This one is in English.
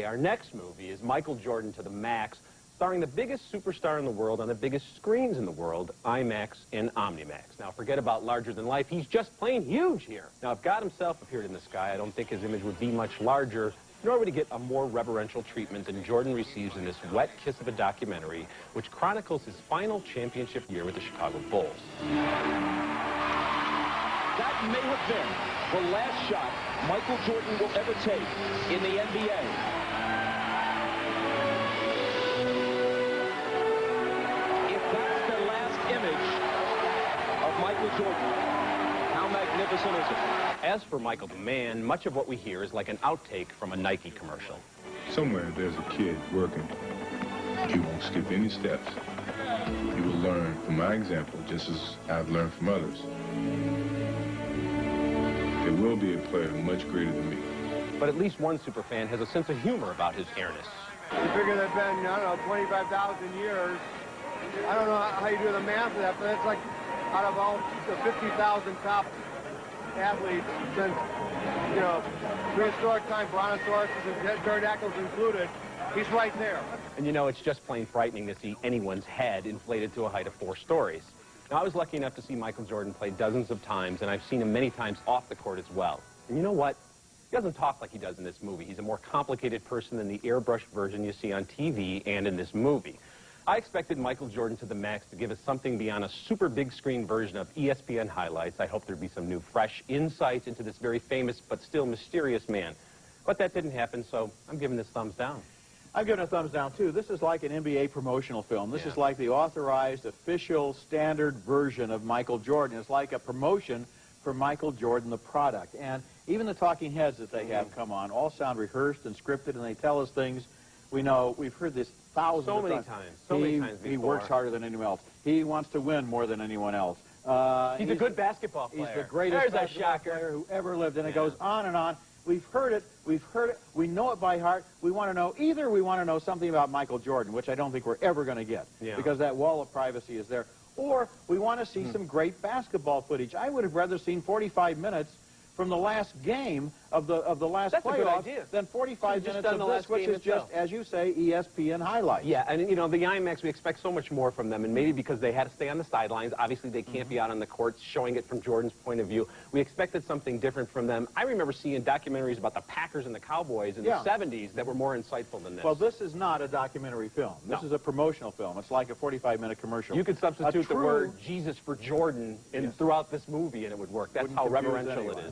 Okay, our next movie is Michael Jordan to the Max, starring the biggest superstar in the world on the biggest screens in the world, IMAX and OmniMax. Now, forget about larger than life. He's just plain huge here. Now, if God himself appeared in the sky, I don't think his image would be much larger, nor would he get a more reverential treatment than Jordan receives in this wet kiss of a documentary, which chronicles his final championship year with the Chicago Bulls. That may have been the last shot Michael Jordan will ever take in the NBA. If that's the last image of Michael Jordan, how magnificent is it? As for Michael the man, much of what we hear is like an outtake from a Nike commercial. Somewhere there's a kid working. He won't skip any steps. He will learn from my example just as I've learned from others. There will be a player much greater than me. But at least one superfan has a sense of humor about his airness. You figure there's been, I don't know, 25,000 years. I don't know how you do the math of that, but it's like out of all the 50,000 top athletes since, you know, prehistoric time, brontosauruses and pterodactyls included, he's right there. And you know, it's just plain frightening to see anyone's head inflated to a height of 4 stories. Now, I was lucky enough to see Michael Jordan play dozens of times, and I've seen him many times off the court as well. And you know what? He doesn't talk like he does in this movie. He's a more complicated person than the airbrushed version you see on TV and in this movie. I expected Michael Jordan to the Max to give us something beyond a super big screen version of ESPN highlights. I hoped there'd be some new, fresh insights into this very famous but still mysterious man. But that didn't happen, so I'm giving this thumbs down. I'm giving a thumbs down, too. This is like an NBA promotional film. This is like the authorized, official, standard version of Michael Jordan. It's like a promotion for Michael Jordan, the product. And even the talking heads that they have come on all sound rehearsed and scripted, and they tell us things we know. We've heard this thousands of times. So many times before. He works harder than anyone else. He wants to win more than anyone else. He's a good basketball player. He's the greatest basketball player who ever lived, and it goes on and on. We've heard it, we know it by heart. We want to know, either we want to know something about Michael Jordan, which I don't think we're ever going to get, because that wall of privacy is there, or we want to see some great basketball footage. I would have rather seen 45 minutes from the last game of the last playoff than 45 minutes of this, which is just, as you say, ESPN highlights. Yeah, and you know, the IMAX, we expect so much more from them, and maybe because they had to stay on the sidelines, obviously they can't be out on the courts showing it from Jordan's point of view. We expected something different from them. I remember seeing documentaries about the Packers and the Cowboys in the 70s that were more insightful than this. Well, this is not a documentary film. This is a promotional film. It's like a 45-minute commercial. You could substitute the word Jesus for Jordan throughout this movie and it would work. That's how reverential it is.